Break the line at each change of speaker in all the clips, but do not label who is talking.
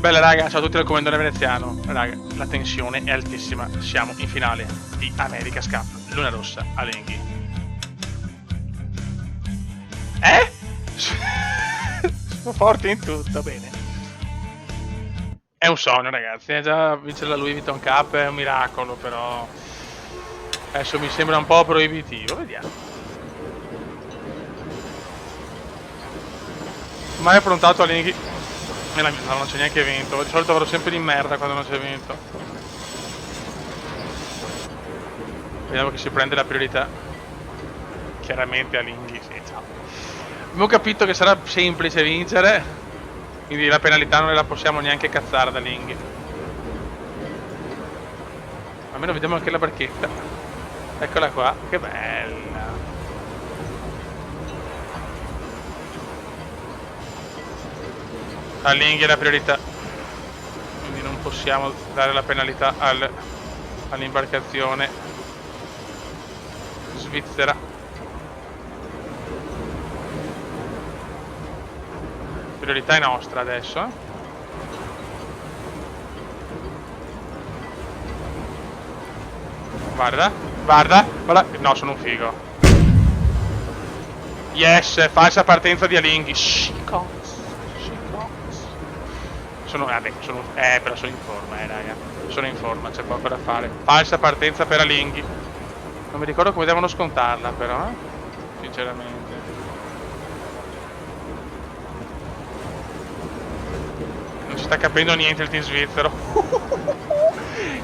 Bella raga, ciao a tutti dal comandante veneziano. Raga, la tensione è altissima. Siamo in finale di America's Cup. Luna Rossa a Lenghi. Sono forte in tutto, bene. È un sogno ragazzi, già vincere la Louis Vuitton Cup è un miracolo, però adesso mi sembra un po' proibitivo, vediamo. Mai affrontato a Lenghi nella mia no, non c'è neanche vinto, di solito avrò sempre di merda quando non c'è vinto. Vediamo che si prende la priorità. Chiaramente a Linghi, sì, ciao. Abbiamo capito che sarà semplice vincere, quindi la penalità non la possiamo neanche cazzare da Linghi. Almeno vediamo anche la barchetta. Eccola qua, che bella. A Linghi è la priorità, quindi non possiamo dare la penalità all'imbarcazione svizzera. Priorità è nostra adesso, eh? Guarda, guarda, guarda. No, sono un figo. Yes, falsa partenza di Alinghi. Però sono in forma, raga. Sono in forma, c'è poco da fare. Falsa partenza per Alinghi. Non mi ricordo come devono scontarla, però, sinceramente. Non si sta capendo niente il team svizzero.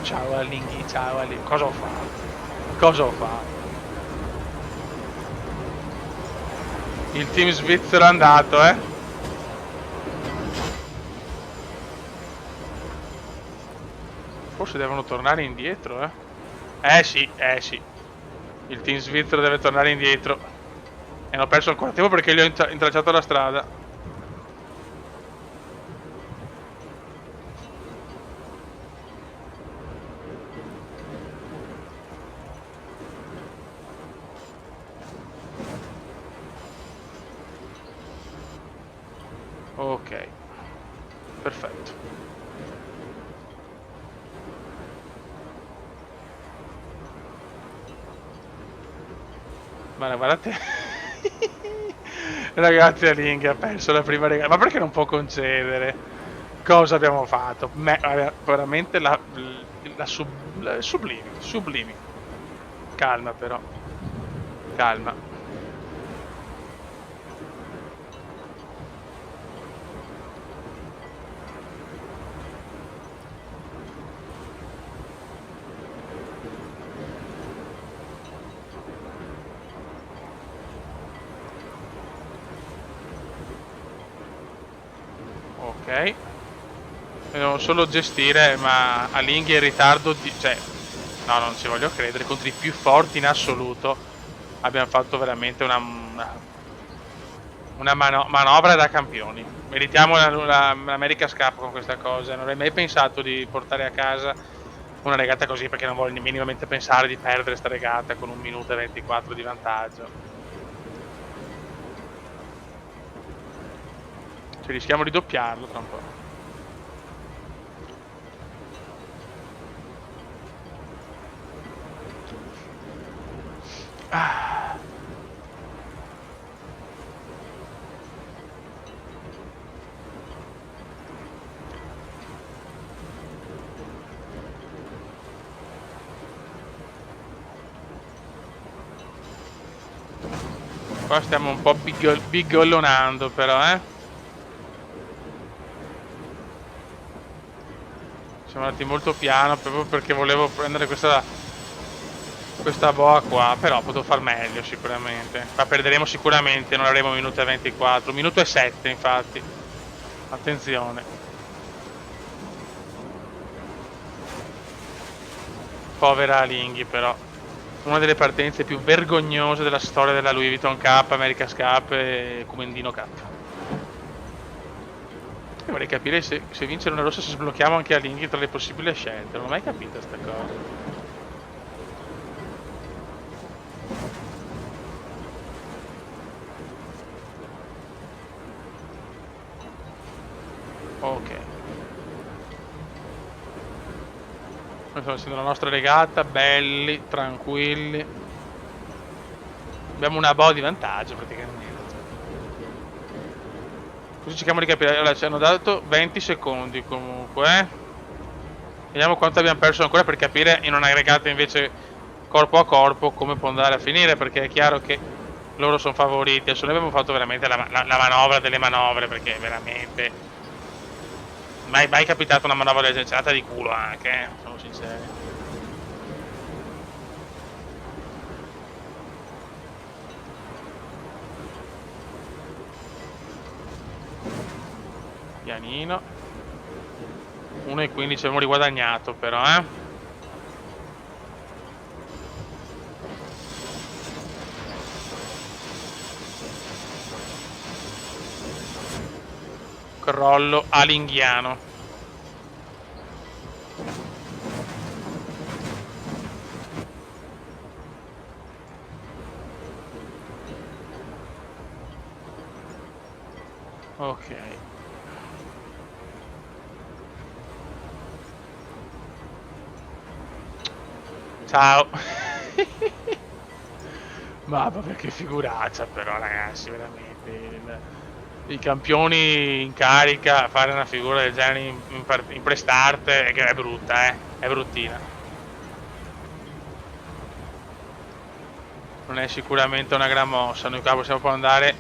Ciao Alinghi, ciao Alinghi. Cosa ho fatto? Cosa ho fatto? Il team svizzero è andato, eh? Forse devono tornare indietro, eh? Sì. Il team svizzero deve tornare indietro. E hanno perso ancora tempo perché gli ho intralciato la strada. Ok. Perfetto. Ma guardate. Ragazzi, Aling ha perso la prima regata. Ma perché non può concedere? Cosa abbiamo fatto? Veramente sublimi, sublimi. Calma però. Calma. Ok. Devo solo gestire, ma Alinghi è in ritardo di... cioè, no, non ci voglio credere, contro i più forti in assoluto abbiamo fatto veramente una manovra da campioni. Meritiamo l'America's Cup con questa cosa, non avrei mai pensato di portare a casa una regata così perché non voglio minimamente pensare di perdere sta regata con 1 minuto e 24 di vantaggio. Cioè, rischiamo di doppiarlo tra un po'. Qua stiamo un po' bigollonando però, Siamo andati molto piano proprio perché volevo prendere questa boa qua, però potevo far meglio sicuramente. La perderemo sicuramente, non avremo 1 minuto e 24, 1 minuto e 7 infatti. Attenzione. Povera Alinghi però. Una delle partenze più vergognose della storia della Louis Vuitton Cup, America's Cup e Comendino Cup. Io vorrei capire se vincere una rossa si sblocchiamo anche Alinghi tra le possibili scelte, non ho mai capito sta cosa. Ok. Noi stiamo facendo la nostra regata, belli, tranquilli. Abbiamo una boa di vantaggio praticamente. Così cerchiamo di capire. Allora, ci hanno dato 20 secondi comunque. Vediamo quanto abbiamo perso ancora per capire in una regata invece corpo a corpo come può andare a finire, perché è chiaro che loro sono favoriti. Adesso noi abbiamo fatto veramente la manovra delle manovre, perché veramente mai capitato una manovra del genere, c'è di culo anche, siamo sinceri. Pianino. 1,15 abbiamo riguadagnato però, Crollo alinghiano. Ok. Ciao. Mamma, che figuraccia però, ragazzi, veramente. I campioni in carica a fare una figura del genere in pre-start è brutta, è bruttina. Non è sicuramente una gran mossa. Noi qua possiamo poi andare.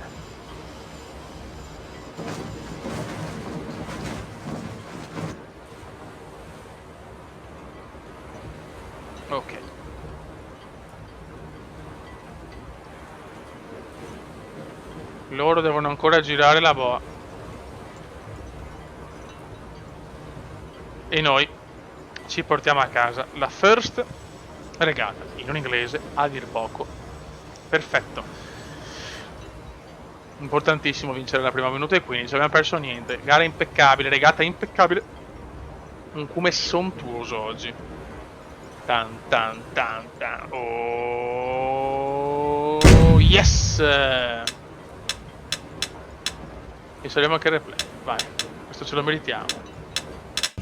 Ok. Loro devono ancora girare la boa. E noi ci portiamo a casa la first regata, in un inglese a dir poco. Perfetto. Importantissimo vincere la prima minuto e 15, non abbiamo perso niente. Gara impeccabile, regata impeccabile. Un cume sontuoso oggi. Tan tan tan tan. Oh yes! E saremo anche il replay. Vai, questo ce lo meritiamo.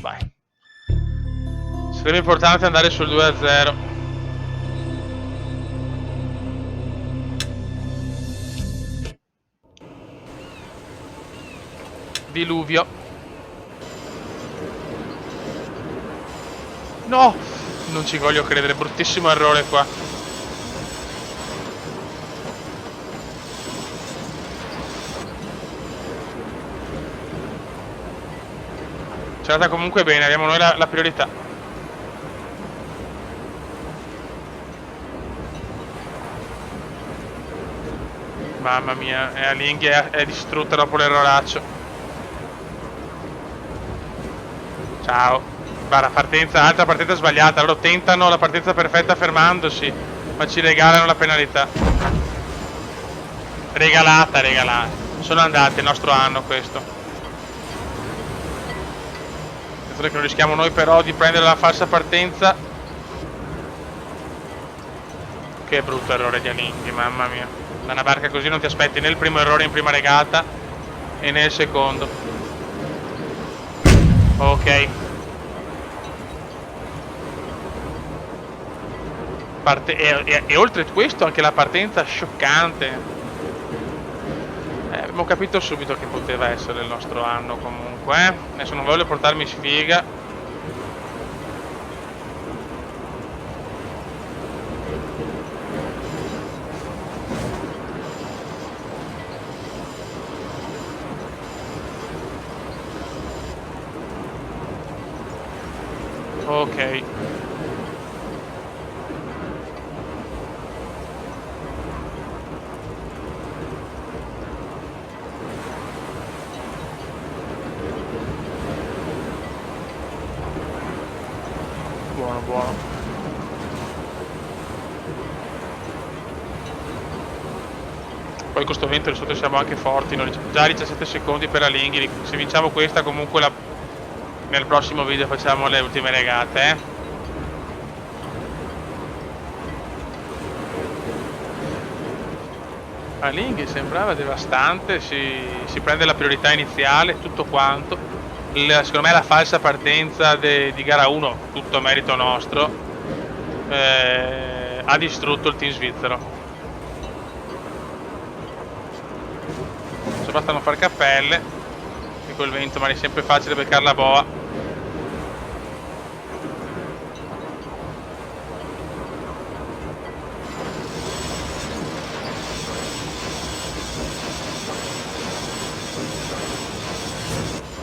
Vai. Sarebbe importante andare sul 2-0. Diluvio. No! Non ci voglio credere, bruttissimo errore qua. C'è andata comunque bene, abbiamo noi la priorità. Mamma mia, Alinghi è distrutta dopo l'erroraccio. Ciao. Va, la partenza, altra partenza sbagliata. Loro tentano la partenza perfetta fermandosi, ma ci regalano la penalità. Regalata. Sono andati, il nostro anno questo. Che non rischiamo noi però di prendere la falsa partenza. Che brutto errore di Alinghi, mamma mia. Da una barca così non ti aspetti né il primo errore in prima regata e né il secondo. Ok. E oltre questo anche la partenza scioccante. Abbiamo capito subito che poteva essere il nostro anno comunque. Adesso non voglio portarmi sfiga. Ok. Buono. Poi con sto vento sotto siamo anche forti, già 17 secondi per Alinghi. Se vinciamo questa comunque nel prossimo video facciamo le ultime regate, Alinghi sembrava devastante, si prende la priorità iniziale, tutto quanto. secondo me la falsa partenza di gara 1, tutto merito nostro, ha distrutto il team svizzero. Adesso basta non far cappelle, e col vento ma è sempre facile beccare la boa.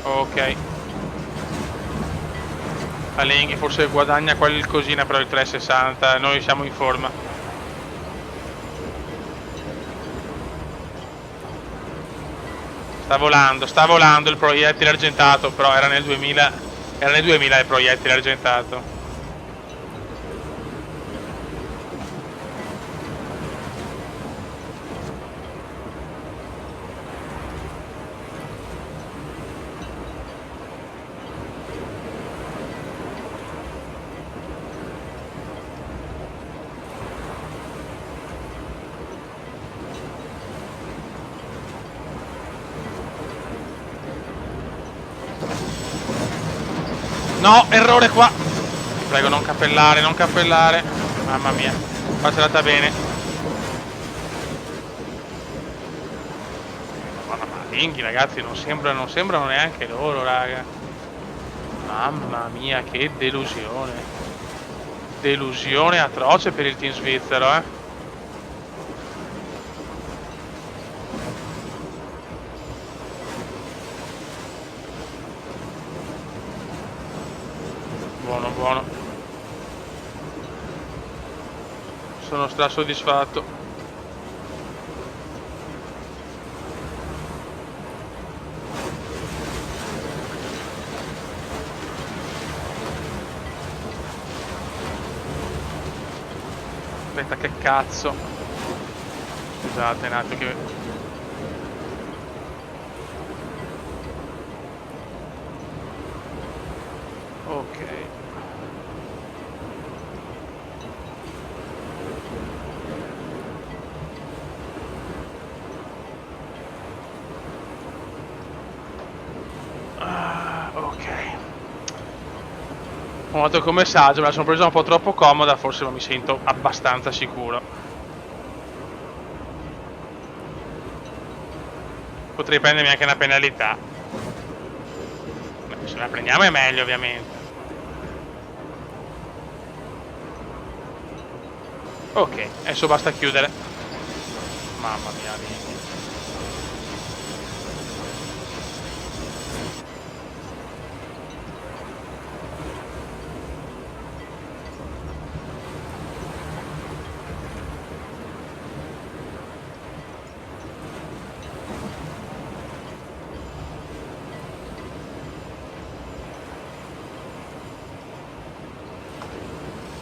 Ok, Alenghi forse guadagna qualcosina, però il 360, noi siamo in forma. Sta volando il proiettile argentato, però era nel 2000 il proiettile argentato. No, errore qua. Ti prego, non cappellare, non cappellare. Mamma mia, qua è andata bene. Madonna, ma Linghi, ragazzi, non sembrano neanche loro, raga. Mamma mia, che delusione. Delusione atroce per il team svizzero, eh. Buono, buono. Sono strasoddisfatto. Aspetta, che cazzo. Scusate un attimo che... Ok. Ok. Ho notato come messaggio, me la sono presa un po' troppo comoda, forse non mi sento abbastanza sicuro. Potrei prendermi anche una penalità. Se la prendiamo è meglio, ovviamente. Ok, adesso basta chiudere. Mamma mia, Linghi.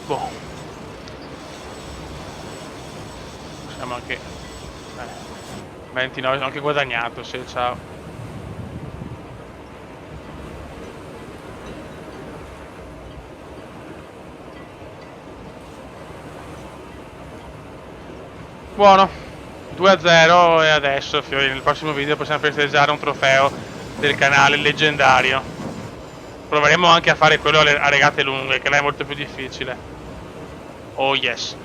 Boh. Possiamo anche 29, ho anche guadagnato, sì, ciao. Buono, 2-0 e adesso Fiori, nel prossimo video possiamo festeggiare un trofeo del canale leggendario. Proveremo anche a fare quello a regate lunghe, che là è molto più difficile. Oh yes.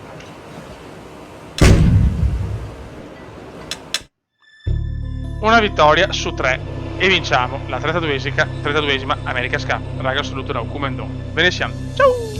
Una vittoria su 3 e vinciamo la 32esima America's Cup. Raga, saluto da Okumendon. Ve ne siamo. Ciao!